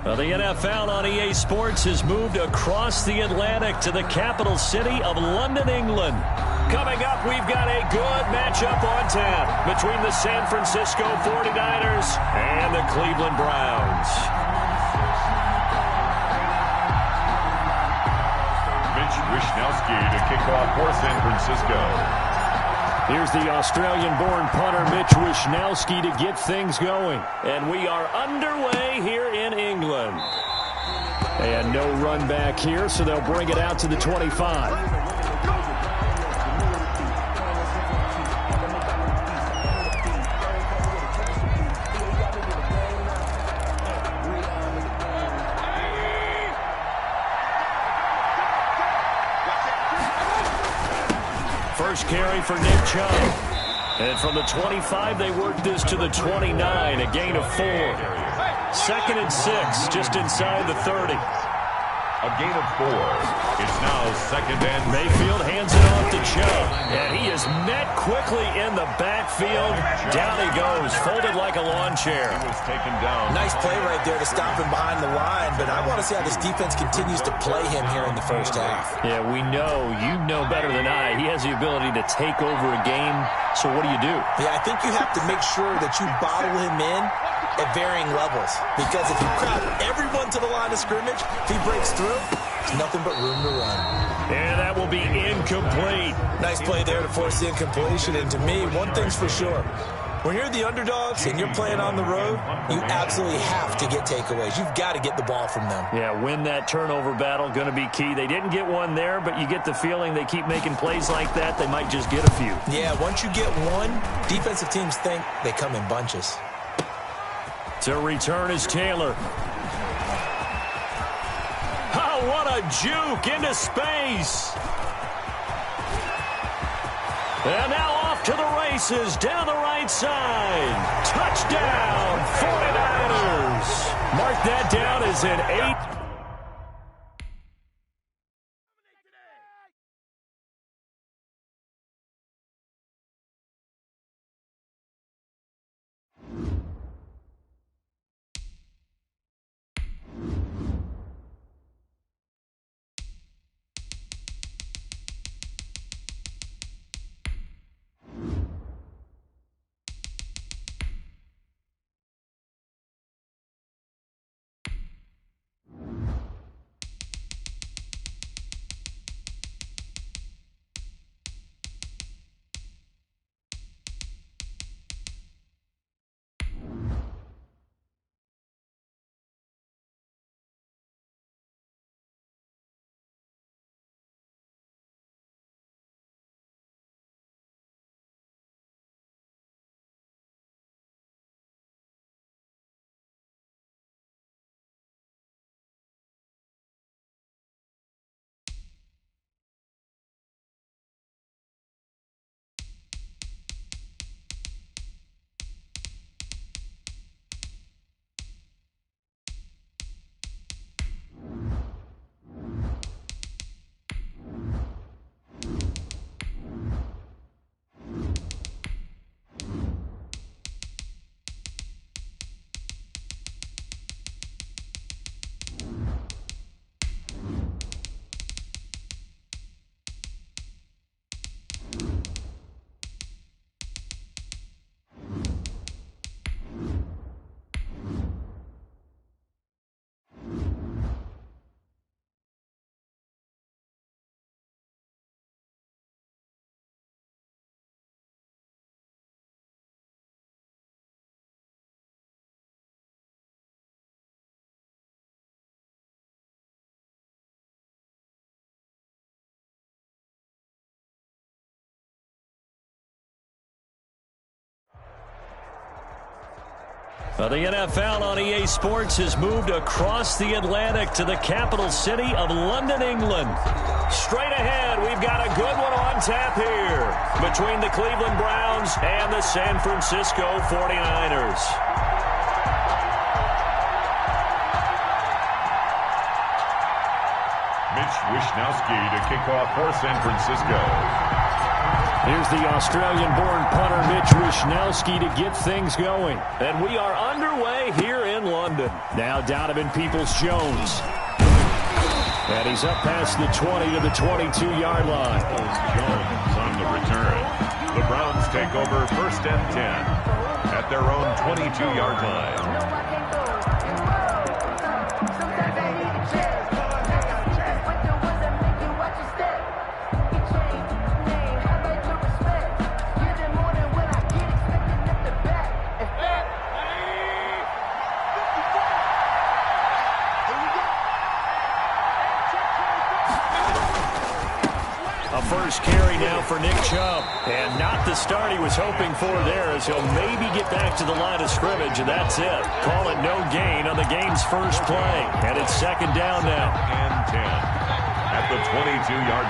Well, the NFL on EA Sports has moved across the Atlantic to the capital city of London, England. Coming up, we've got a good matchup on tap between the San Francisco 49ers and the Cleveland Browns. Wishnowski to kick off for San Francisco. Here's the Australian-born punter Mitch Wishnowski to get things going. And we are underway here in England. And no run back here, so they'll bring it out to the 25. First carry for Nick Chubb. And from the 25, they work this to the 29, a gain of 4. 2nd and 6, just inside the 30. A gain of 4. It's now 2nd and 6. Mayfield hands it off to Chubb. And he is met quickly in the backfield. Down he goes, folded like a lawn chair. He was taken down. Nice play right there to stop him behind the line, but I want to see how this defense continues to play him here in the first half. Yeah, we know, you know better than I, he has the ability to take over a game. So what do you do? Yeah, I think you have to make sure that you bottle him in at varying levels, because if you crowd everyone to the line of scrimmage, if he breaks through, there's nothing but room to run. And that will be incomplete. Nice play there to force the incompletion, and to me, one thing's for sure. When you're the underdogs and you're playing on the road, you absolutely have to get takeaways. You've got to get the ball from them. Yeah, win that turnover battle, going to be key. They didn't get one there, but you get the feeling they keep making plays like that, they might just get a few. Yeah, once you get one, defensive teams think they come in bunches. To return is Taylor. Oh, what a juke into space. And now off to the races, down the right side. Touchdown, 49ers. Mark that down as an 8. The NFL on EA Sports has moved across the Atlantic to the capital city of London, England. Straight ahead, we've got a good one on tap here between the Cleveland Browns and the San Francisco 49ers. Mitch Wishnowski to kick off for San Francisco. Here's the Australian-born punter Mitch Wishnowsky to get things going. And we are underway here in London. Now Donovan Peoples-Jones. And he's up past the 20 to the 22-yard line. Jones on the return. The Browns take over 1st and 10 at their own 22-yard line. First carry now for Nick Chubb. And not the start he was hoping for there, as he'll maybe get back to the line of scrimmage, and that's it. Call it no gain on the game's first play. And it's 2nd down now. And 10 at the 22-yard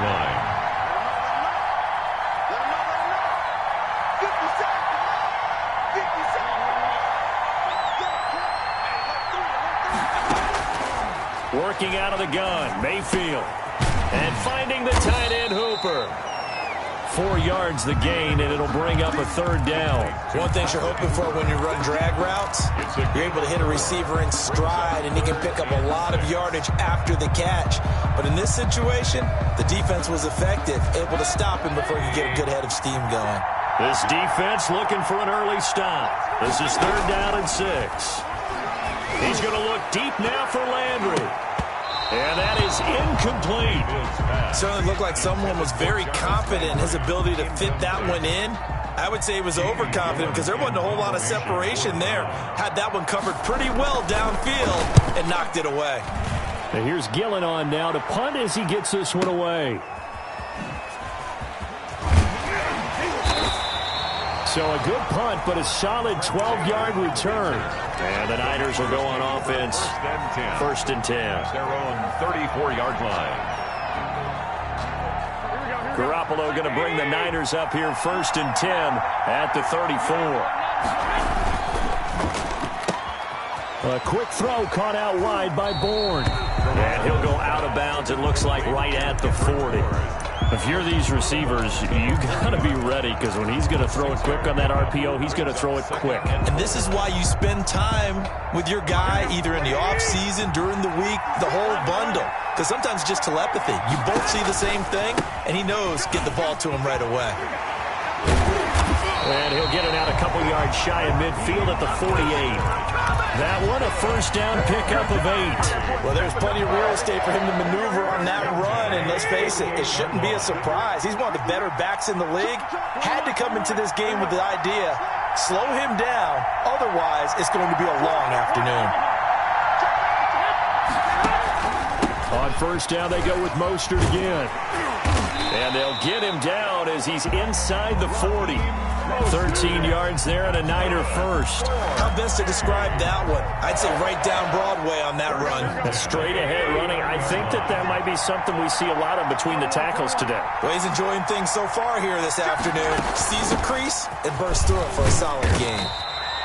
line. Working out of the gun, Mayfield. And finding the tight end Hooper. 4 yards the gain, and it'll bring up a 3rd down. One thing you're hoping for when you run drag routes, you're able to hit a receiver in stride, and he can pick up a lot of yardage after the catch. But in this situation, the defense was effective, able to stop him before he could get a good head of steam going. This defense looking for an early stop. This is 3rd down and 6. He's going to look deep now for Landry. And that is incomplete. Certainly looked like someone was very confident in his ability to fit that one in. I would say he was overconfident because there wasn't a whole lot of separation there. Had that one covered pretty well downfield and knocked it away. And here's Gillen on now to punt as he gets this one away. So a good punt, but a solid 12-yard return. And the Niners will go on offense. 1st and 10. Their own 34-yard line. Garoppolo going to bring the Niners up here 1st and 10 at the 34. A quick throw caught out wide by Bourne. And he'll go out of bounds, it looks like, right at the 40. If you're these receivers, you got to be ready, because when he's going to throw it quick on that RPO, he's going to throw it quick. And this is why you spend time with your guy either in the offseason, during the week, the whole bundle. Because sometimes it's just telepathy. You both see the same thing, and he knows get the ball to him right away. And he'll get it out a couple yards shy of midfield at the 48. That one a 1st down pickup of 8. Well, there's plenty of real estate for him to maneuver on that run, and let's face it, it shouldn't be a surprise. He's one of the better backs in the league. Had to come into this game with the idea, slow him down, otherwise it's going to be a long afternoon. On 1st down, they go with Mostert again. And they'll get him down as he's inside the 40. 13 yards there and a Niner first. How best to describe that one? I'd say right down Broadway on that run. A straight ahead running. I think that might be something we see a lot of between the tackles today. Well, he's enjoying things so far here this afternoon. Sees a crease and bursts through it for a solid gain.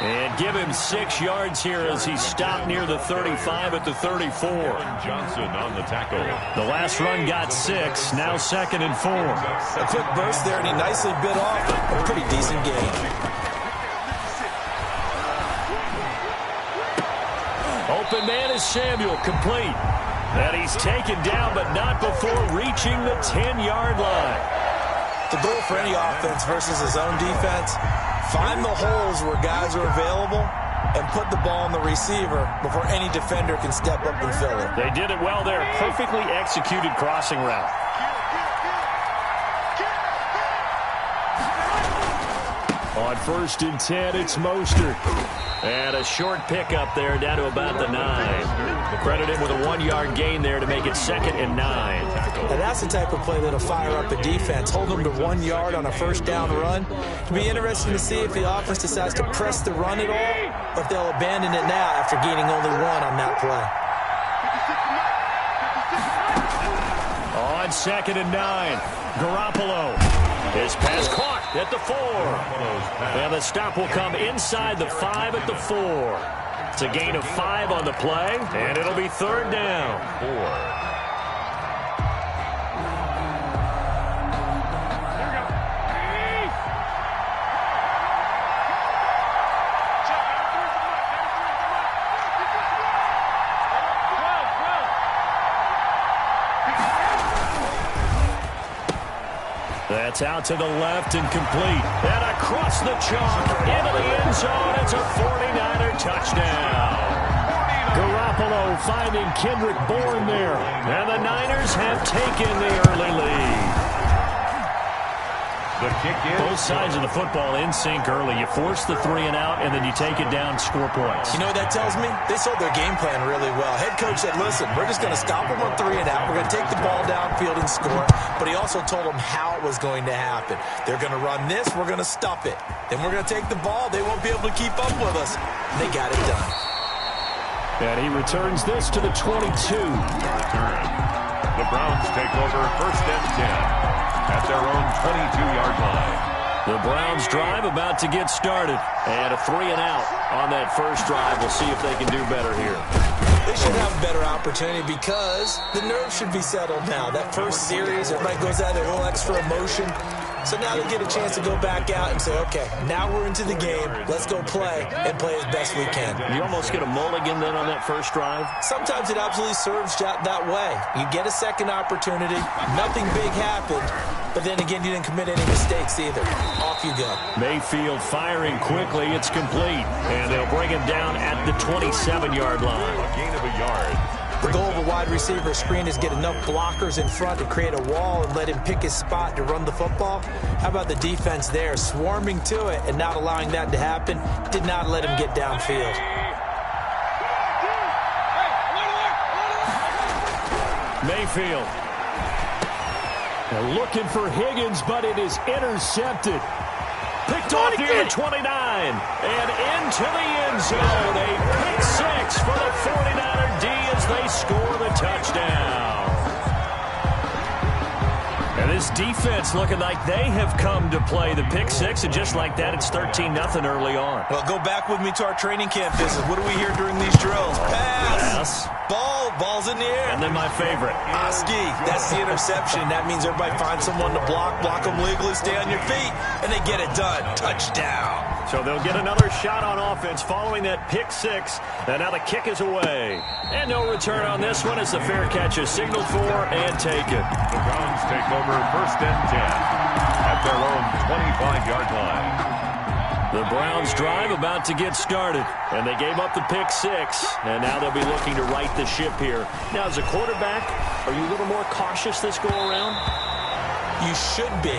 And give him 6 yards here as he stopped near the 35 at the 34. Johnson on the tackle. The last run got 6, now 2nd and 4. A quick burst there, and he nicely bit off a pretty decent gain. Open man is Samuel, complete. And he's taken down, but not before reaching the 10-yard line. The goal for any offense versus his own defense, find the holes where guys are available and put the ball on the receiver before any defender can step up and fill it. They did it well there. Perfectly executed crossing route. On 1st and 10, it's Mostert. And a short pickup there down to about the 9. Credit him with a 1-yard gain there to make it 2nd and 9. And that's the type of play that'll fire up a defense. Hold them to 1 yard on a 1st down run. It'll be interesting to see if the offense decides to press the run at all, or if they'll abandon it now after gaining only 1 on that play. On 2nd and 9, Garoppolo. His pass caught at the 4. And the stop will come inside the 5 at the 4. It's a gain of 5 on the play, and it'll be 3rd down. 4. That's out to the left and complete. And across the chalk into the end zone. It's a 49er touchdown. Garoppolo finding Kendrick Bourne there. And the Niners have taken the early lead. The kick is both sides of the football in sync early. You force the 3 and out, and then you take it down, score points. You know what that tells me? They sold their game plan really well. Head coach said, listen, we're just going to stop them on 3 and out. We're going to take the ball downfield and score. But he also told them how it was going to happen. They're going to run this. We're going to stop it. Then we're going to take the ball. They won't be able to keep up with us. They got it done. And he returns this to the 22. Return. The Browns take over 1st and 10. At their own 22-yard line. The Browns drive about to get started. And a 3 and out on that first drive. We'll see if they can do better here. They should have a better opportunity because the nerves should be settled now. That first series, everybody goes out there, a little extra emotion. So now they get a chance to go back out and say, okay, now we're into the game. Let's go play and play as best we can. You almost get a mulligan then on that first drive? Sometimes it absolutely serves that way. You get a second opportunity. Nothing big happened. But then again, you didn't commit any mistakes either. Off you go. Mayfield firing quickly. It's complete. And they'll bring him down at the 27-yard line. A gain of a yard. The goal of a wide receiver screen is get enough blockers in front to create a wall and let him pick his spot to run the football. How about the defense there, swarming to it and not allowing that to happen? Did not let him get downfield. Mayfield. They're looking for Higgins, but it is intercepted. Picked off here at 29. And into the end zone. A pick 6 for the 49er D as they score the touchdown. And this defense looking like they have come to play the pick 6. And just like that, it's 13-0 early on. Well, go back with me to our training camp visit. What do we hear during these drills? Pass. Ball's in the air. And then my favorite. Oski, that's the interception. That means everybody finds someone to block them legally, stay on your feet, and they get it done. Touchdown. So they'll get another shot on offense following that pick 6. And now the kick is away. And no return on this one as the fair catch is signaled for and taken. The Browns take over 1st and 10 at their own 25-yard line. The Browns drive about to get started, and they gave up the pick 6, and now they'll be looking to right the ship here. Now, as a quarterback, are you a little more cautious this go-around? You should be,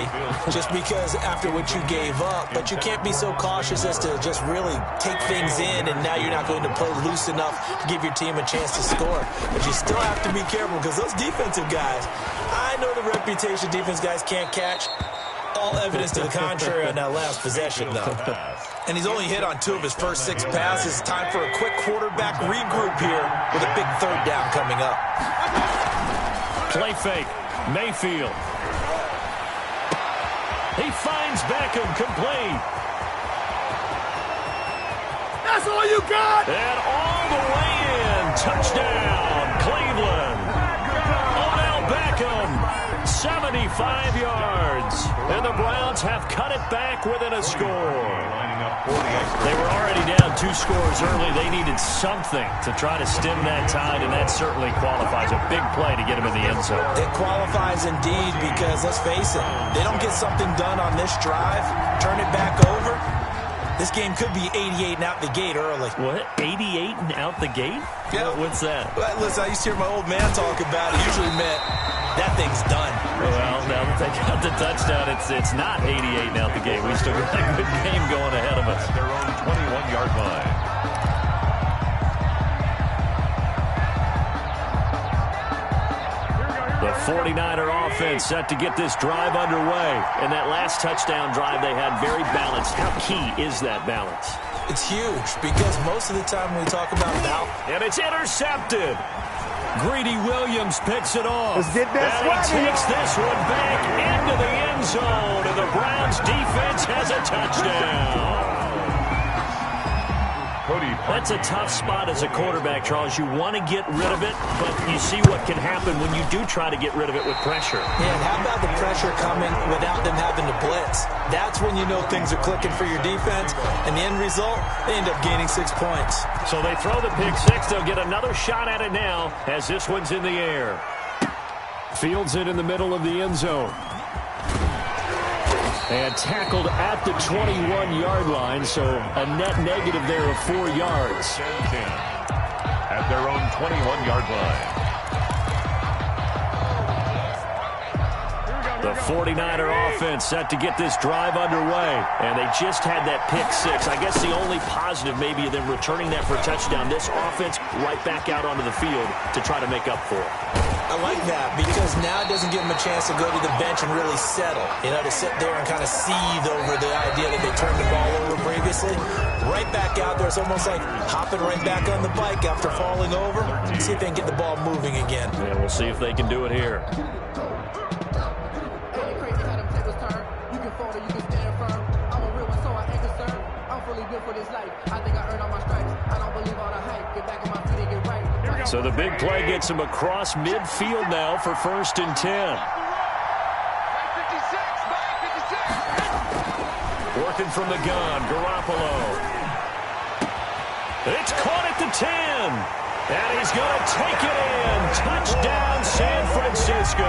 just because after what you gave up, but you can't be so cautious as to just really take things in, and now you're not going to play loose enough to give your team a chance to score. But you still have to be careful, because those defensive guys, I know the reputation defense guys can't catch. All evidence to the contrary on that last possession, though. And he's only hit on 2 of his first 6 passes. Time for a quick quarterback regroup here with a big 3rd down coming up. Play fake. Mayfield. He finds Beckham complete. That's all you got! And all the way in. Touchdown, Cleveland. Odell Beckham, 75 yards. And the Browns have cut it back within a score. They were already down 2 scores early. They needed something to try to stem that tide, and that certainly qualifies. A big play to get them in the end zone. It qualifies indeed because, let's face it, they don't get something done on this drive, turn it back over, this game could be 88 and out the gate early. What? 88 and out the gate? Yeah. What's that? Well, listen, I used to hear my old man talk about it. Usually meant that thing's done. Well, now that they got the touchdown, it's not 88 and out the gate. We still got a good game going ahead of us. At their own 21-yard line. The 49er offense set to get this drive underway. And that last touchdown drive they had very balanced. How key is that balance? It's huge because most of the time when we talk about balance. And it's intercepted. Greedy Williams picks it off. Let's get that and he swagger, takes this one back into the end zone. And the Browns defense has a touchdown. That's a tough spot as a quarterback, Charles. You want to get rid of it, but you see what can happen when you do try to get rid of it with pressure. Yeah, and how about the pressure coming without them having to blitz? That's when you know things are clicking for your defense, and the end result, they end up gaining 6 points. So they throw the pick 6. They'll get another shot at it now as this one's in the air. Fields it in the middle of the end zone. And tackled at the 21-yard line, so a net negative there of 4 yards. 10-10 at their own 21-yard line. The 49er offense set to get this drive underway. And they just had that pick six. I guess the only positive maybe of them returning that for a touchdown. This offense right back out onto the field to try to make up for it. I like that because now it doesn't give them a chance to go to the bench and really settle. You know, to sit there and kind of seethe over the idea that they turned the ball over previously. Right back out there. It's almost like hopping right back on the bike after falling over. See if they can get the ball moving again. Yeah, we'll see if they can do it here. So the big play gets him across midfield now for 1st and 10. Working from the gun, Garoppolo. It's caught at the 10. And he's going to take it in. Touchdown, San Francisco.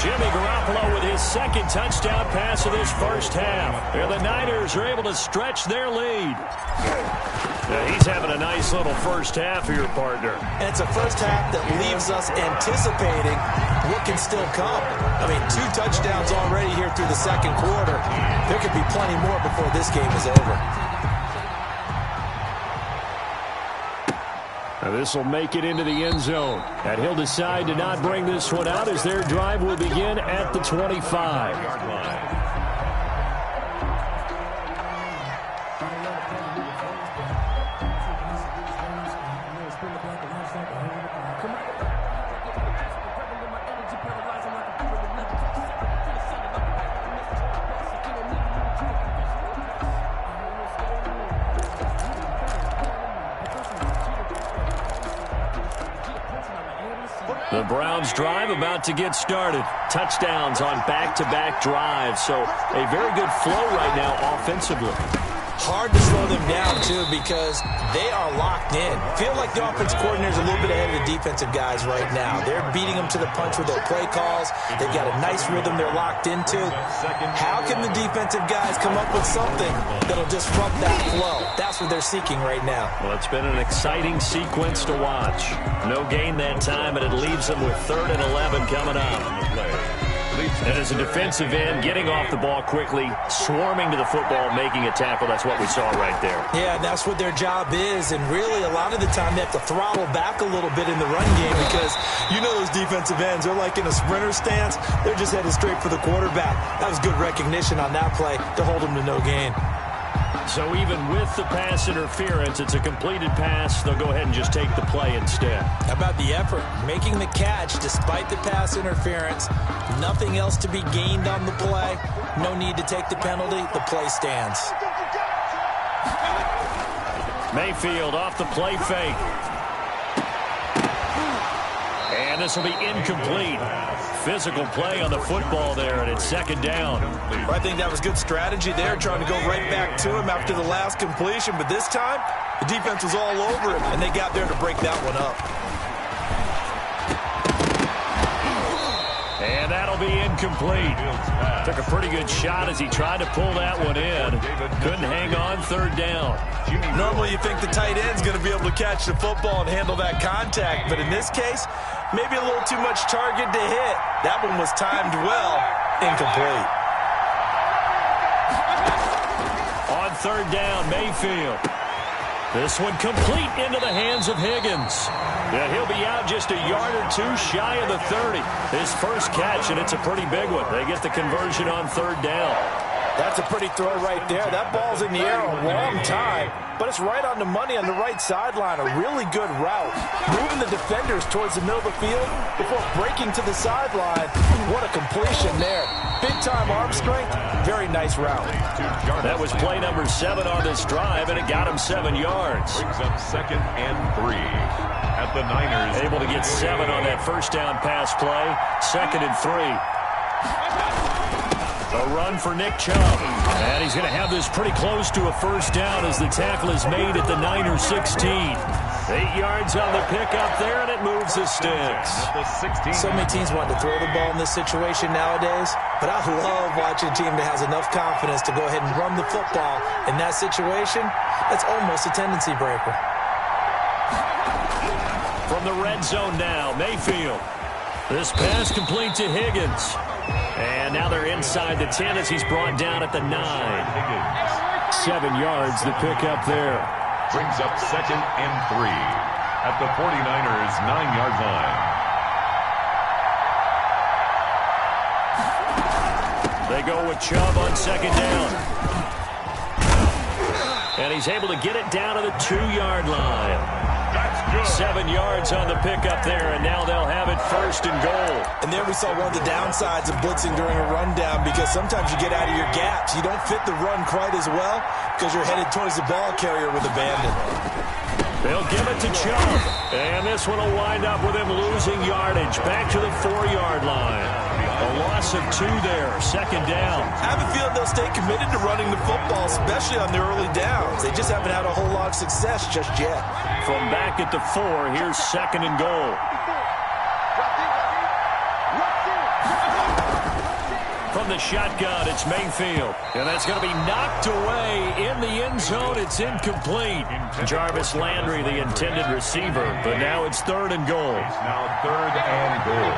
Jimmy Garoppolo with his 2nd touchdown pass of this first half. And the Niners are able to stretch their lead. He's having a nice little first half here, partner. And it's a first half that leaves us anticipating what can still come. I mean, 2 touchdowns already here through the 2nd quarter. There could be plenty more before this game is over. Now this will make it into the end zone. And he'll decide to not bring this one out as their drive will begin at the 25-yard line. The Browns drive about to get started. Touchdowns on back-to-back drives. So a very good flow right now offensively. Hard to slow them down, too, because they are locked in. Feel like the offense coordinator is a little bit ahead of the defensive guys right now. They're beating them to the punch with their play calls. They've got a nice rhythm they're locked into. How can the defensive guys come up with something that'll disrupt that flow? That's what they're seeking right now. Well, it's been an exciting sequence to watch. No gain that time, and it leaves them with 3rd and 11 coming up. And as a defensive end, getting off the ball quickly, swarming to the football, making a tackle, that's what we saw right there. Yeah, that's what their job is, and really a lot of the time they have to throttle back a little bit in the run game because you know those defensive ends, they're like in a sprinter stance. They're just headed straight for the quarterback. That was good recognition on that play to hold them to no gain. So even with the pass interference, it's a completed pass. They'll go ahead and just take the play instead. How about the effort? Making the catch despite the pass interference. Nothing else to be gained on the play. No need to take the penalty. The play stands. Mayfield off the play fake. And this will be incomplete. Physical play on the football there, and it's 2nd down. I think that was good strategy there, trying to go right back to him after the last completion. But this time, the defense was all over him, and they got there to break that one up. And that'll be incomplete. Took a pretty good shot as he tried to pull that one in. Couldn't hang on 3rd down. Normally you think the tight end's going to be able to catch the football and handle that contact, but in this case, maybe a little too much target to hit. That one was timed well. Incomplete. On 3rd down, Mayfield. This one complete into the hands of Higgins. Yeah, he'll be out just a yard or 2 shy of the 30. His first catch, and it's a pretty big one. They get the conversion on 3rd down. That's a pretty throw right there. That ball's in the air a long time, but it's right on the money on the right sideline. A really good route. Moving the defenders towards the middle of the field before breaking to the sideline. What a completion there. Big-time arm strength. Very nice route. That was play number 7 on this drive, and it got him 7 yards. Brings up 2nd and 3 at the Niners. Able to get 7 on that first down pass play. 2nd and 3. A run for Nick Chubb. And he's going to have this pretty close to a first down as the tackle is made at the Niners 16. 8 yards on the pickup there, and it moves the sticks. So many teams want to throw the ball in this situation nowadays, but I love watching a team that has enough confidence to go ahead and run the football. In that situation, that's almost a tendency breaker. From the red zone now, Mayfield. This pass complete to Higgins. And now they're inside the 10 as he's brought down at the 9. 7 yards the pickup there. Brings up 2nd and 3 at the 49ers' 9-yard line. They go with Chubb on 2nd down. And he's able to get it down to the 2-yard line. 7 yards on the pickup there, and now they'll have it 1st and goal. And there we saw one of the downsides of blitzing during a rundown, because sometimes you get out of your gaps. You don't fit the run quite as well because you're headed towards the ball carrier with abandon. They'll give it to Chubb, and this one will wind up with him losing yardage back to the 4-yard line. A loss of 2 there, 2nd down. I have a feeling they'll stay committed to running the football, especially on the early downs. They just haven't had a whole lot of success just yet. From back at the 4, here's 2nd and goal. From the shotgun, it's Mayfield. And that's going to be knocked away in the end zone. It's incomplete. Jarvis Landry, the intended receiver. But now it's 3rd and goal. Now 3rd and goal.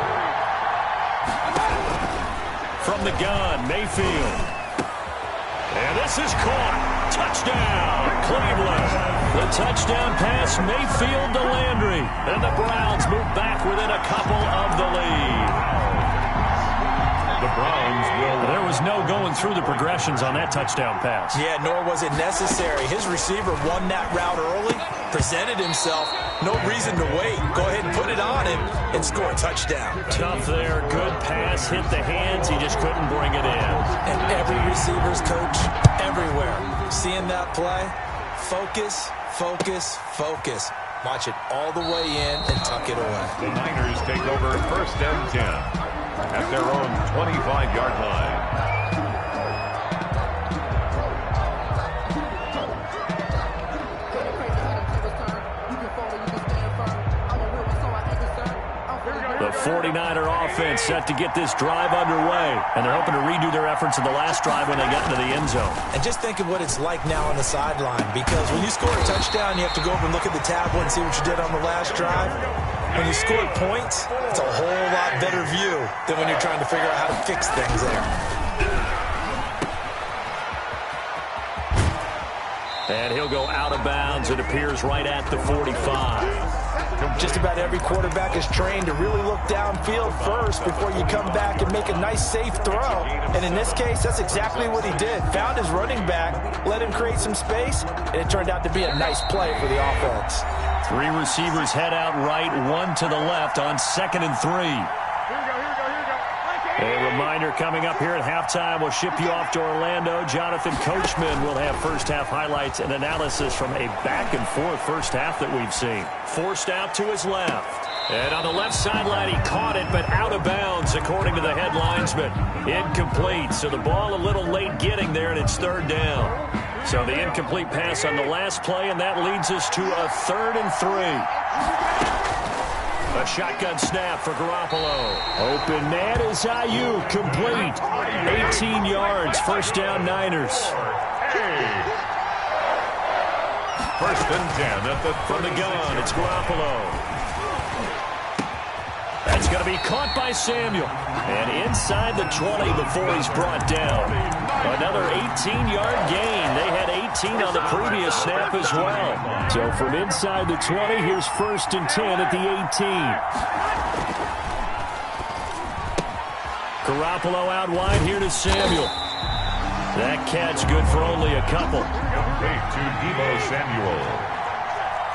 From the gun, Mayfield. And this is caught. Touchdown, Cleveland. The touchdown pass, Mayfield to Landry. And the Browns move back within a couple of the lead. The Browns will... There was no going through the progressions on that touchdown pass. Yeah, nor was it necessary. His receiver won that route early, presented himself. No reason to wait. Go ahead and put it on him and score a touchdown. Tough there. Good pass. Hit the hands. He just couldn't bring it in. And every receiver's coach everywhere. Seeing that play, focus, focus, focus. Watch it all the way in and tuck it away. The Niners take over 1st and 10 at their own 25-yard line. The 49er offense set to get this drive underway, and they're hoping to redo their efforts in the last drive when they got into the end zone. And just think of what it's like now on the sideline, because when you score a touchdown, you have to go over and look at the tablet and see what you did on the last drive. When you score points, it's a whole lot better view than when you're trying to figure out how to fix things there. And he'll go out of bounds. It appears right at the 45. Just about every quarterback is trained to really look downfield first before you come back and make a nice, safe throw. And in this case, that's exactly what he did. Found his running back, let him create some space, and it turned out to be a nice play for the offense. 3 receivers head out right, 1 to the left on 2nd and 3. A reminder coming up here at halftime, we'll ship you off to Orlando. Jonathan Coachman will have first-half highlights and analysis from a back-and-forth first half that we've seen. Forced out to his left. And on the left sideline, he caught it, but out of bounds, according to the head linesman. Incomplete, so the ball a little late getting there, and it's 3rd down. So the incomplete pass on the last play, and that leads us to a 3rd and 3. A shotgun snap for Garoppolo. Open man is Ayuk, complete. 18 yards, 1st down Niners. 1st and 10 at the... From the gun, it's Garoppolo. That's going to be caught by Samuel. And inside the 20 before he's brought down. Another 18-yard gain. They had 18 on the previous snap as well. So from inside the 20, here's 1st and 10 at the 18. Garoppolo out wide here to Samuel. That catch good for only a couple. Complete to Deebo Samuel.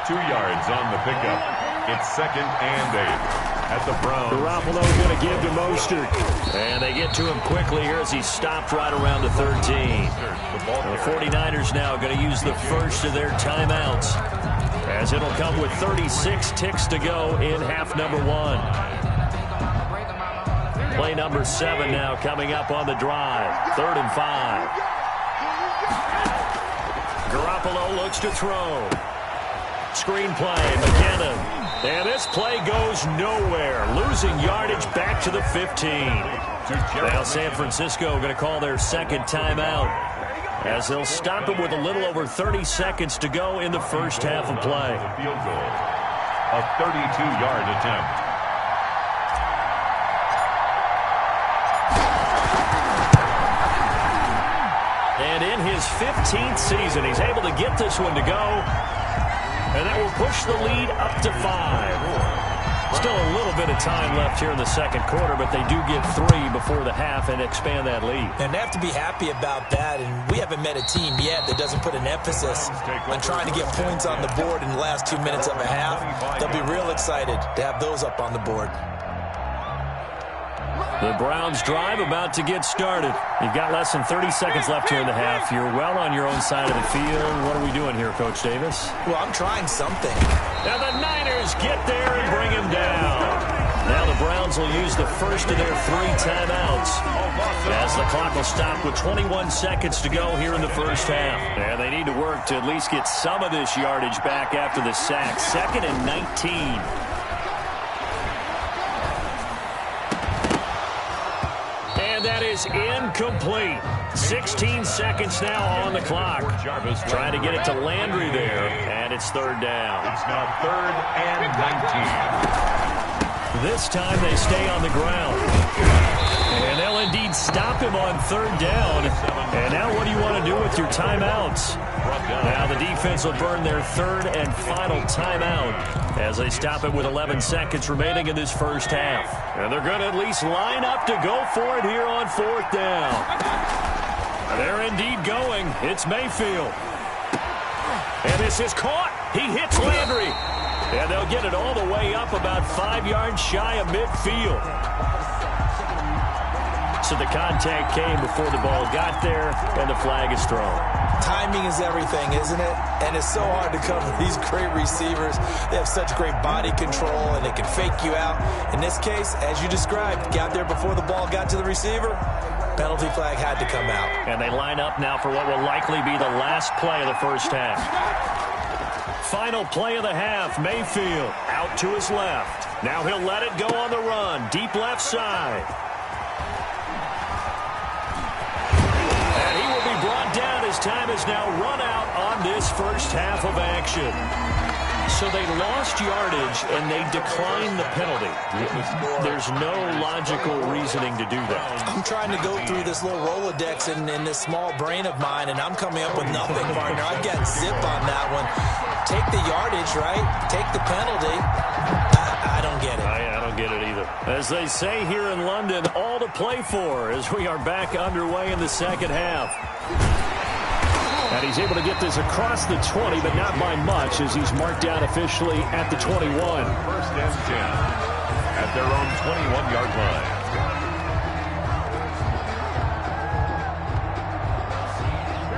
2 yards on the pickup. It's 2nd and 8. At the Browns. Garoppolo going to give to Mostert. And they get to him quickly here as he stopped right around the 13. The 49ers now going to use the first of their timeouts, as it'll come with 36 ticks to go in half number 1. Play number 7 now coming up on the drive. 3rd and 5. Garoppolo looks to throw. Screenplay, McKinnon. And this play goes nowhere. Losing yardage back to the 15. Now San Francisco going to call their second timeout, as they'll stop it with a little over 30 seconds to go in the first half of play. Field goal. A 32-yard attempt. And in his 15th season, he's able to get this one to go. And that will push the lead up to 5. Still a little bit of time left here in the second quarter, but they do get 3 before the half and expand that lead. And they have to be happy about that. And we haven't met a team yet that doesn't put an emphasis on trying to get points on the board in the last 2 minutes of a half. They'll be real excited to have those up on the board. The Browns drive about to get started. You've got less than 30 seconds left here in the half. You're well on your own side of the field. What are we doing here, Coach Davis? Well, I'm trying something. Now the Niners get there and bring him down. Now the Browns will use the first of their 3 timeouts, as the clock will stop with 21 seconds to go here in the first half. And they need to work to at least get some of this yardage back after the sack. 2nd and 19. And that is incomplete. 16 seconds now on the clock. Trying to get it to Landry there, and it's 3rd down. It's now 3rd and 19. This time they stay on the ground. And they'll indeed stop him on 3rd down. And now what do you want to do with your timeouts? Now the defense will burn their 3rd and final timeout as they stop it with 11 seconds remaining in this first half. And they're going to at least line up to go for it here on 4th down. They're indeed going. It's Mayfield. And this is caught. He hits Landry. And they'll get it all the way up about 5 yards shy of midfield. So the contact came before the ball got there, and the flag is thrown. Timing is everything, isn't it? And it's so hard to cover these great receivers. They have such great body control, and they can fake you out. In this case, as you described, got there before the ball got to the receiver. Penalty flag had to come out. And they line up now for what will likely be the last play of the first half. Final play of the half, Mayfield out to his left. Now he'll let it go on the run, deep left side. And he will be brought down as time is now run out on this first half of action. So they lost yardage, and they declined the penalty. There's no logical reasoning to do that. I'm trying to go through this little Rolodex in this small brain of mine, and I'm coming up with nothing, partner. I've got zip on that one. Take the yardage, right? Take the penalty. I don't get it. I don't get it either. As they say here in London, all to play for as we are back underway in the second half. And he's able to get this across the 20, but not by much, as he's marked down officially at the 21. 1st and 10 at their own 21-yard line.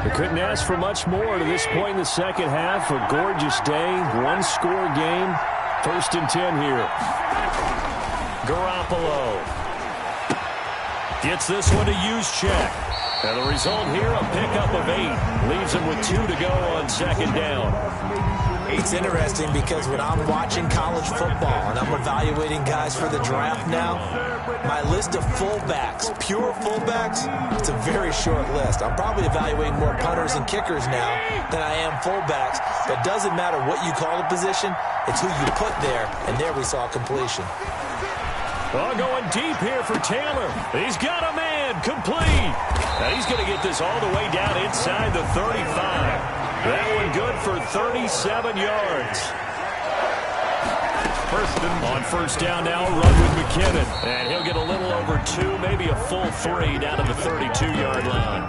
They couldn't ask for much more to this point in the second half. A gorgeous day, one-score game. 1st and 10 here. Garoppolo gets this one to use check. And the result here, a pickup of 8. Leaves him with 2 to go on 2nd down. It's interesting because when I'm watching college football and I'm evaluating guys for the draft now, my list of fullbacks, pure fullbacks, it's a very short list. I'm probably evaluating more punters and kickers now than I am fullbacks. But it doesn't matter what you call a position, it's who you put there, and there we saw completion. Oh, going deep here for Taylor. He's got a man, complete. And he's going to get this all the way down inside the 35. That one good for 37 yards. On 1st down now, run with McKinnon. And he'll get a little over 2, maybe a full 3 down to the 32-yard line.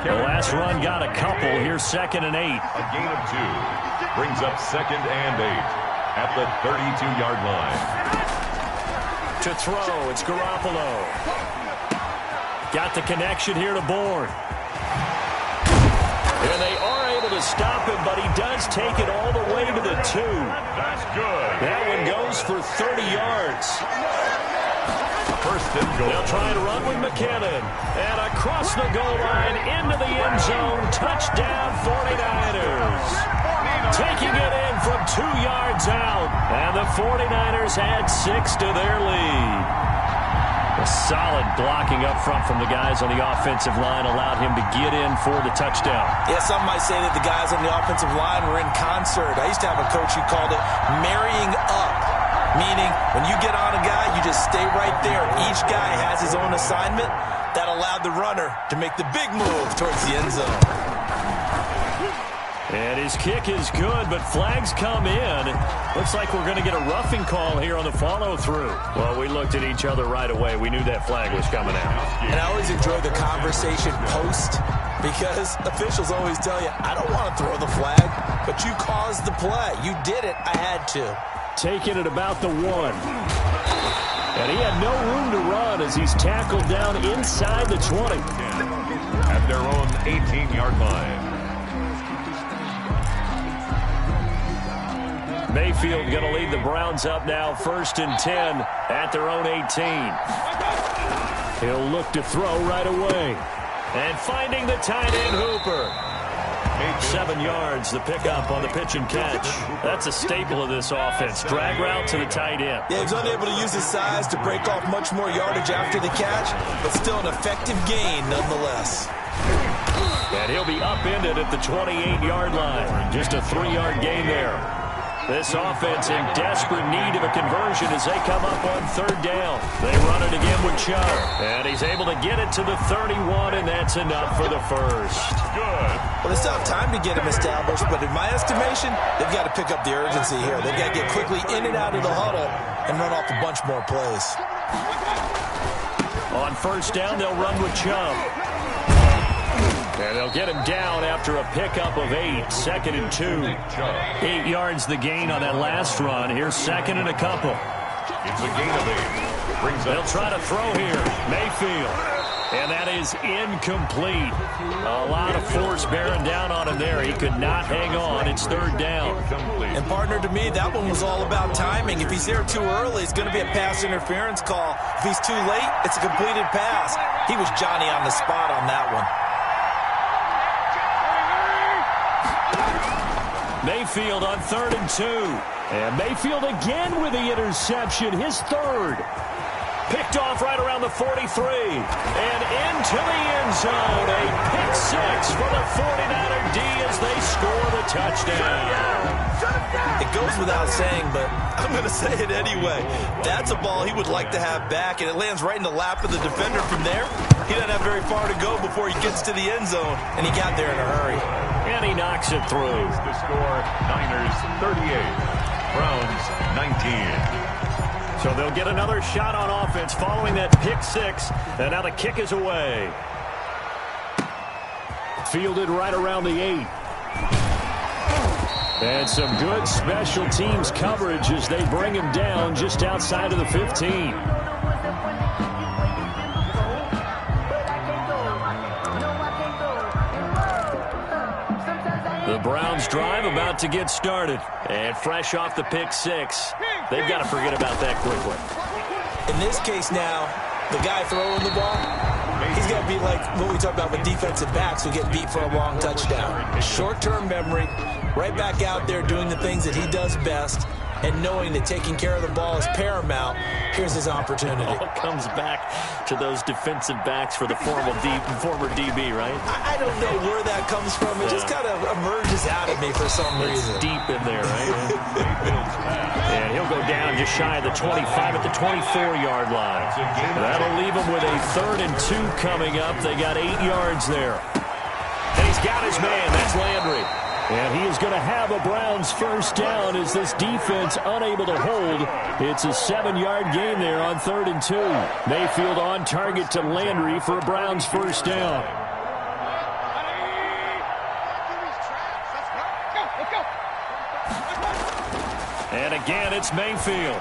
The last run got a couple. Here's 2nd and 8. A gain of 2 brings up 2nd and 8 at the 32-yard line. To throw, it's Garoppolo. Got the connection here to Bourne. And they are able to stop him, but he does take it all the way to the 2. That's good. That one goes for 30 yards. 1st and goal. They'll try to run with McKinnon. And across the goal line, into the end zone. Touchdown, 49ers. Taking it in for one's out, and the 49ers add 6 to their lead. A solid blocking up front from the guys on the offensive line allowed him to get in for the touchdown. Yeah, some might say that the guys on the offensive line were in concert. I used to have a coach who called it marrying up, meaning when you get on a guy, you just stay right there. Each guy has his own assignment. That allowed the runner to make the big move towards the end zone. And his kick is good, but flags come in. Looks like we're going to get a roughing call here on the follow-through. Well, we looked at each other right away. We knew that flag was coming out. And I always enjoy the conversation post because officials always tell you, I don't want to throw the flag, but you caused the play. You did it. I had to. Taking it about the 1. And he had no room to run as he's tackled down inside the 20. At their own 18-yard line. Mayfield going to lead the Browns up now, 1st and 10 at their own 18. He'll look to throw right away. And finding the tight end Hooper. 7 yards, the pickup on the pitch and catch. That's a staple of this offense. Drag route to the tight end. Yeah, he's unable to use his size to break off much more yardage after the catch, but still an effective gain nonetheless. And he'll be upended at the 28-yard line. Just a 3-yard gain there. This offense in desperate need of a conversion as they come up on 3rd down. They run it again with Chubb. And he's able to get it to the 31, and that's enough for the first. Good. Well, they still have time to get him established, but in my estimation, they've got to pick up the urgency here. They've got to get quickly in and out of the huddle and run off a bunch more plays. On 1st down, they'll run with Chubb. And they'll get him down after a pickup of 8. 2nd and 2. 8 yards the gain on that last run. Here's 2nd and a couple. It's a gain of 8. They'll try to throw here. Mayfield. And that is incomplete. A lot of force bearing down on him there. He could not hang on. It's 3rd down. And partner, to me, that one was all about timing. If he's there too early, it's going to be a pass interference call. If he's too late, it's a completed pass. He was Johnny on the spot on that one. Mayfield on 3rd and 2. And Mayfield again with the interception, his 3rd. Picked off right around the 43. And into the end zone. A pick 6 for the 49er D as they score the touchdown. It goes without saying, but I'm going to say it anyway. That's a ball he would like to have back, and it lands right in the lap of the defender from there. He doesn't have very far to go before he gets to the end zone, and he got there in a hurry. And he knocks it through. The score, Niners 38, Browns 19. So they'll get another shot on offense following that pick 6. And now the kick is away. Fielded right around the 8. And some good special teams coverage as they bring him down just outside of the 15. The Browns drive about to get started. And fresh off the pick 6, they've got to forget about that quickly. In this case now, the guy throwing the ball, he's got to be like what we talked about with defensive backs who get beat for a long touchdown. Short-term memory, right back out there doing the things that he does best, and knowing that taking care of the ball is paramount. Here's his opportunity. All comes back to those defensive backs for the former DB, right? I don't know where that comes from. It just kind of emerges out of me for some reason. It's deep in there, right? And he'll go down just shy of the 25 at the 24-yard line. That'll leave him with a 3rd and 2 coming up. They got 8 yards there. And he's got his man. That's Landry. And he is going to have a Browns first down as this defense unable to hold. It's a 7-yard gain there on 3rd and 2. Mayfield on target to Landry for a Browns first down. And again, it's Mayfield.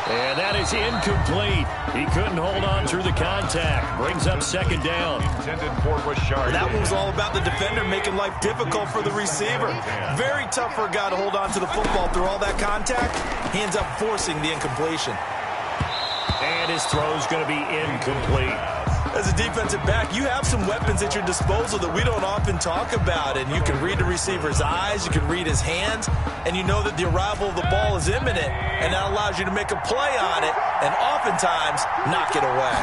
And that is incomplete. He couldn't hold on through the contact. Brings up 2nd down. That one was all about the defender making life difficult for the receiver. Very tough for a guy to hold on to the football through all that contact. He ends up forcing the incompletion. And his throw is going to be incomplete. As a defensive back, you have some weapons at your disposal that we don't often talk about. And you can read the receiver's eyes, you can read his hands, and you know that the arrival of the ball is imminent. And that allows you to make a play on it and oftentimes knock it away.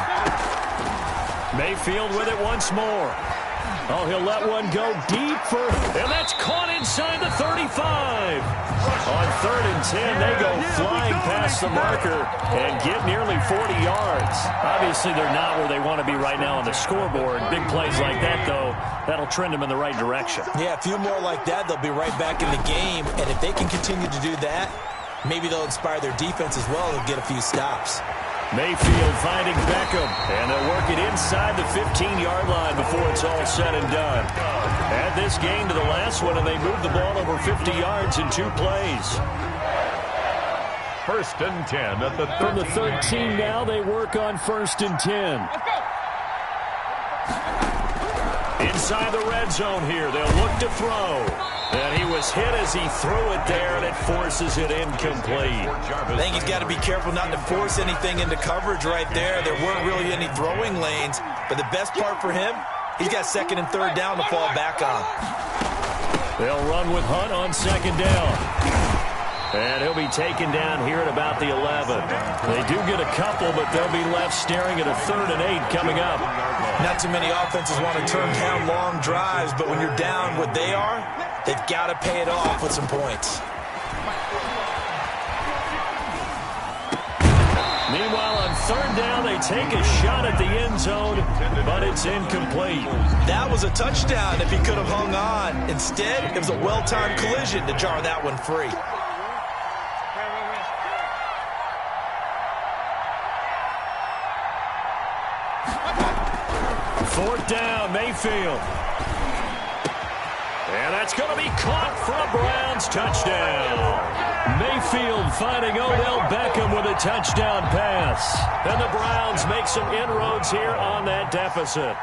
Mayfield with it once more. Oh, he'll let one go deep and that's caught inside the 35. On 3rd and 10, they go flying past the marker and get nearly 40 yards. Obviously, they're not where they want to be right now on the scoreboard. Big plays like that, though, that'll trend them in the right direction. Yeah, a few more like that, they'll be right back in the game. And if they can continue to do that, maybe they'll inspire their defense as well and get a few stops. Mayfield finding Beckham, and they'll work it inside the 15-yard line before it's all said and done. Add this game to the last one, and they moved the ball over 50 yards in 2 plays. 1st and 10 at the 13. From the 13 now, they work on 1st and 10. Inside the red zone here, they'll look to throw. And he was hit as he threw it there, and it forces it incomplete. I think he's got to be careful not to force anything into coverage right there. There weren't really any throwing lanes, but the best part for him, he's got 2nd and 3rd down to fall back on. They'll run with Hunt on 2nd down. And he'll be taken down here at about the 11. They do get a couple, but they'll be left staring at a 3rd and 8 coming up. Not too many offenses want to turn down long drives, but when you're down what they are, they've got to pay it off with some points. Meanwhile, on 3rd down, they take a shot at the end zone, but it's incomplete. That was a touchdown if he could have hung on. Instead, it was a well-timed collision to jar that one free. Fourth down, Mayfield. And that's going to be caught for a Browns touchdown. Mayfield finding Odell Beckham with a touchdown pass. And the Browns make some inroads here on that deficit.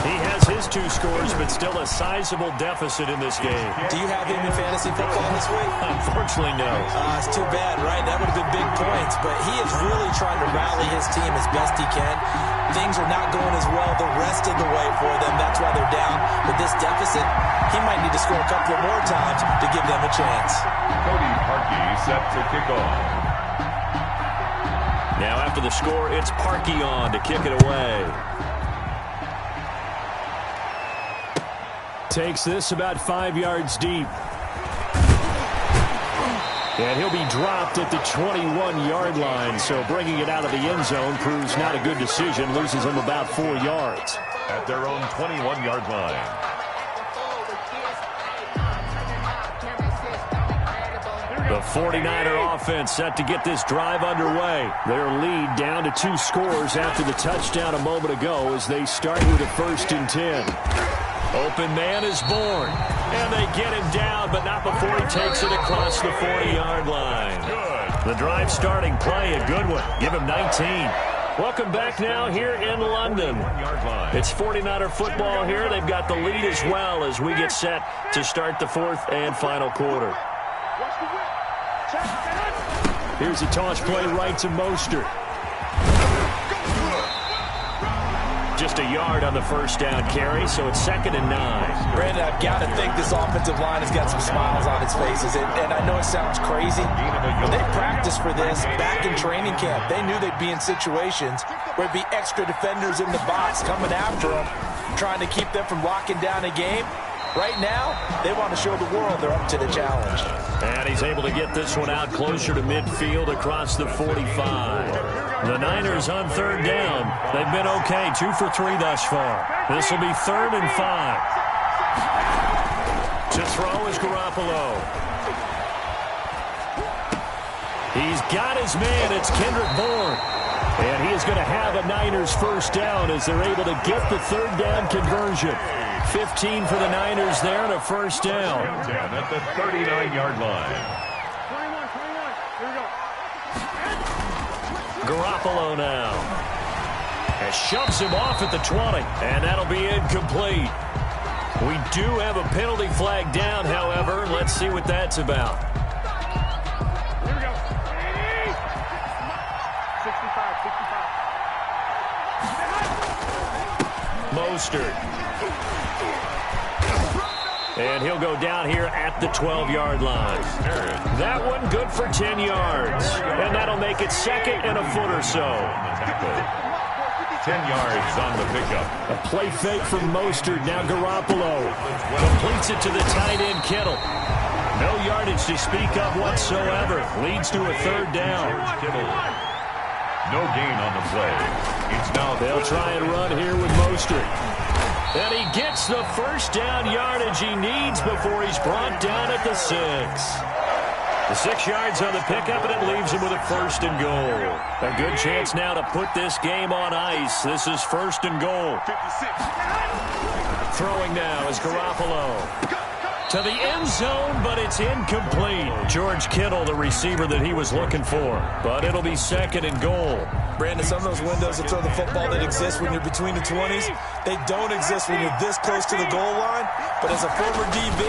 He has his 2 scores, but still a sizable deficit in this game. Do you have him in fantasy football this week? Unfortunately, no. It's too bad, right? That would have been big points, but he is really trying to rally his team as best he can. Things are not going as well the rest of the way for them. That's why they're down. With this deficit, he might need to score a couple of more times to give them a chance. Cody Parkey set to kick off. Now after the score, it's Parkey on to kick it away. Takes this about 5 yards deep. And he'll be dropped at the 21-yard line, so bringing it out of the end zone proves not a good decision, loses him about 4 yards. At their own 21-yard line. The 49er offense set to get this drive underway. Their lead down to 2 scores after the touchdown a moment ago as they start with a 1st and 10. Open man is born, and they get him down, but not before he takes it across the 40-yard line. The drive starting play, a good one. Give him 19. Welcome back now here in London. It's 49er football here. They've got the lead as well as we get set to start the 4th and final quarter. Here's a toss play right to Mostert. Just a yard on the 1st down carry, so it's 2nd and 9. Brandon, I've got to think this offensive line has got some smiles on its faces. And I know it sounds crazy, but they practiced for this back in training camp. They knew they'd be in situations where there'd be extra defenders in the box coming after them, trying to keep them from locking down a game. Right now, they want to show the world they're up to the challenge. And he's able to get this one out closer to midfield across the 45. The Niners on 3rd down. They've been okay, 2 for 3 thus far. This will be 3rd and 5. To throw is Garoppolo. He's got his man. It's Kendrick Bourne. And he is going to have a Niners 1st down as they're able to get the 3rd down conversion. 15 for the Niners there and a 1st down. At the 39-yard line. Garoppolo now. And shoves him off at the 20. And that'll be incomplete. We do have a penalty flag down, however. Let's see what that's about. Here we go. 65. Mostert. And he'll go down here at the 12-yard line. That one good for 10 yards. And that'll make it second and a foot or so. 10 yards on the pickup. A play fake from Mostert. Now Garoppolo completes it to the tight end Kittle. No yardage to speak of whatsoever. Leads to a third down. No gain on the play. It's now they'll try and run here with Mostert. And he gets the first down yardage he needs before he's brought down at the 6. The 6 yards on the pickup, and it leaves him with a first and goal. A good chance now to put this game on ice. This is first and goal. Throwing now is Garoppolo. To the end zone, but it's incomplete. George Kittle, the receiver that he was looking for. But it'll be second and goal. Brandon, some of those windows to throw the football that exist when you're between the 20s, they don't exist when you're this close to the goal line. But as a former DB,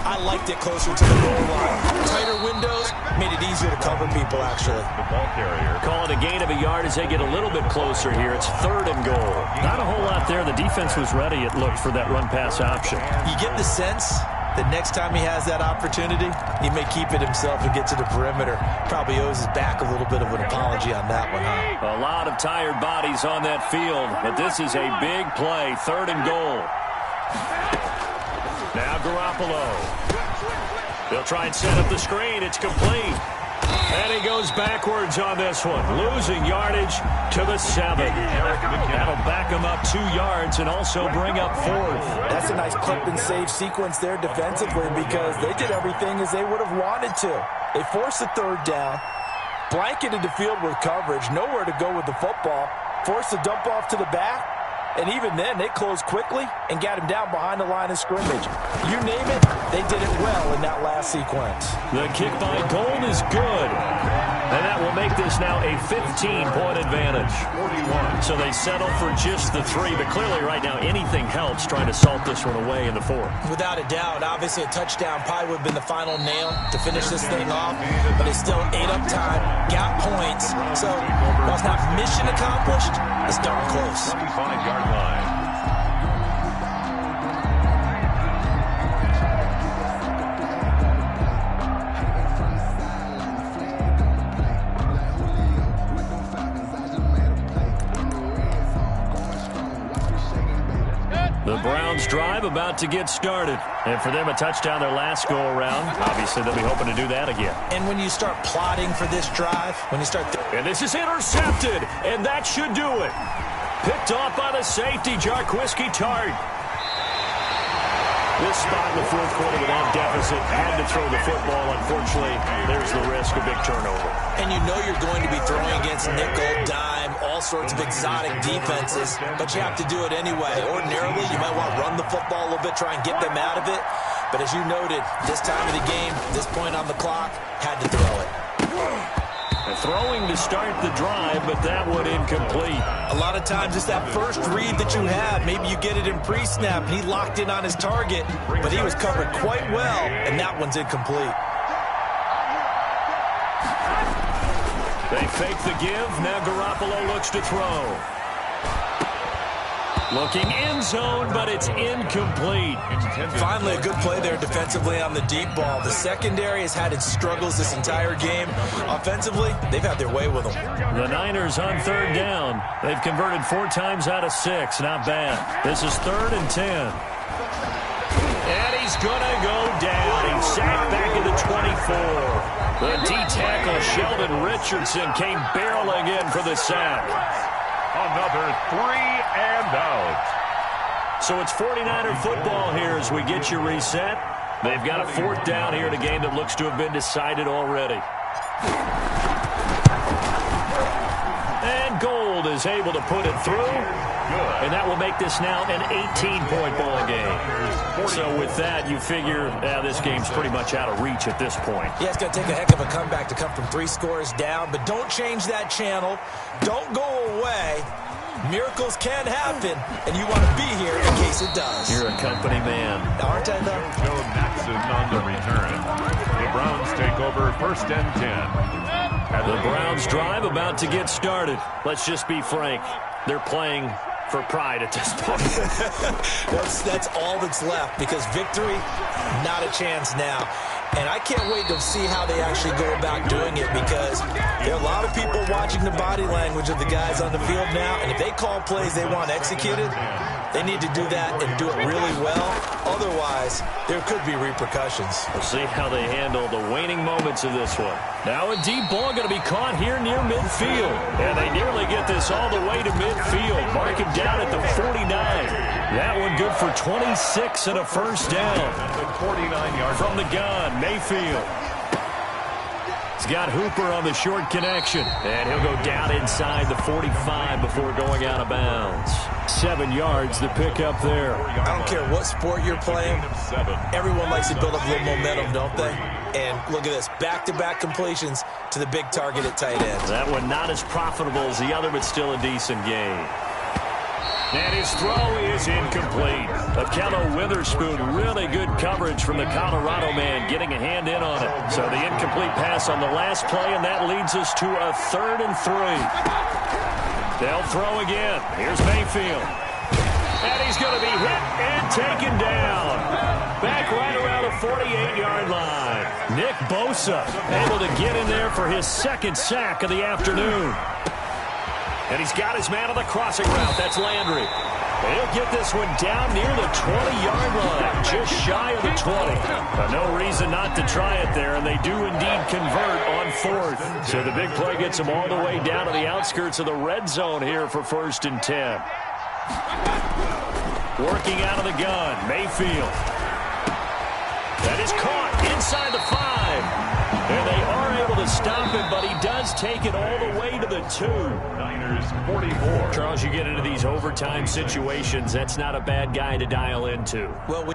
I liked it closer to the goal line. Tighter windows made it easier to cover people, actually. The ball carrier. Call it a gain of a yard as they get a little bit closer here. It's third and goal. Not a whole lot there. The defense was ready, it looked, for that run-pass option. You get the sense that next time he has that opportunity, he may keep it himself and get to the perimeter. Probably owes his back a little bit of an apology on that one, huh? A lot of tired bodies on that field, but this is a big play. Third and goal. Now Garoppolo. They'll try and set up the screen. It's complete. And he goes backwards on this one, losing yardage to the 7. That'll back him up 2 yards and also bring up 4th. That's a nice clip and save sequence there defensively because they did everything as they would have wanted to. They forced the third down, blanketed the field with coverage, nowhere to go with the football, forced the dump off to the back, and even then they closed quickly and got him down behind the line of scrimmage. You name it, they did it well in that last sequence. The kick by Gold is good. And that will make this now a 15-point advantage. 41. So they settle for just the 3, but clearly right now anything helps trying to salt this one away in the 4th. Without a doubt, obviously a touchdown probably would have been the final nail to finish this thing off, but they still ate up time, got points. So while it's not mission accomplished, it's darn close. 25-yard line. The Browns drive about to get started. And for them, a touchdown their last go-around. Obviously, they'll be hoping to do that again. And when you start plotting for this drive, when you start... And this is intercepted, and that should do it. Picked off by the safety, Jarquiski Tart. This spot in the 4th quarter with that deficit, had to throw the football. Unfortunately, there's the risk of big turnover. And you know you're going to be throwing against nickel, dime, all sorts of exotic defenses, but you have to do it anyway. Ordinarily, you might want to run the football a little bit, try and get them out of it. But as you noted, this time of the game, this point on the clock, had to throw it. Throwing to start the drive, but that one incomplete. A lot of times it's that first read that you have. Maybe you get it in pre-snap. He locked in on his target, but he was covered quite well, and that one's incomplete. They fake the give. Now Garoppolo looks to throw. Looking end zone, but it's incomplete. Finally, a good play there defensively on the deep ball. The secondary has had its struggles this entire game. Offensively, they've had their way with them. The Niners on third down. They've converted 4 times out of 6. Not bad. This is 3rd and 10. And he's going to go down. He's sacked back at the 24. The D-tackle, Sheldon Richardson, came barreling in for the sack. Another 3 and out. So it's 49er football here as we get you reset. They've got a 4th down here in a game that looks to have been decided already. And Gold is able to put it through. And that will make this now an 18-point ball game. So with that, you figure this game's pretty much out of reach at this point. Yeah, it's going to take a heck of a comeback to come from 3 scores down, but don't change that channel. Don't go away. Miracles can happen, and you want to be here in case it does. You're a company man. Aren't I, though? Joe Maxson on the return. The Browns take over 1st and 10. The Browns drive about to get started. Let's just be frank. They're playing for pride at this point. that's all that's left, because victory, not a chance now. And I can't wait to see how they actually go about doing it, because there are a lot of people watching the body language of the guys on the field now, and if they call plays they want executed, they need to do that and do it really well. Otherwise, there could be repercussions. We'll see how they handle the waning moments of this one. Now a deep ball going to be caught here near midfield. And they nearly get this all the way to midfield. Mark him down at the 49. That one good for 26 and a first down. 49-yard from the gun, Mayfield. He's got Hooper on the short connection. And he'll go down inside the 45 before going out of bounds. 7 yards to pick up there. I don't care what sport you're playing. Everyone likes to build up a little momentum, don't they? And look at this, back-to-back completions to the big target at tight end. That one not as profitable as the other, but still a decent game. And his throw is incomplete. Akello Witherspoon, really good coverage from the Colorado man, getting a hand in on it. So the incomplete pass on the last play, and that leads us to a 3rd and 3. They'll throw again. Here's Mayfield. And he's going to be hit and taken down. Back right around the 48-yard line. Nick Bosa able to get in there for his 2nd sack of the afternoon. And he's got his man on the crossing route. That's Landry. He'll get this one down near the 20-yard line, just shy of the 20. No reason not to try it there, and they do indeed convert on 4th. So the big play gets them all the way down to the outskirts of the red zone here for 1st and 10. Working out of the gun, Mayfield. That is caught inside the 5. And they are able to stop him, but he does take it all the way to the 2. Niners 44. Charles, you get into these overtime situations, that's not a bad guy to dial into. Well,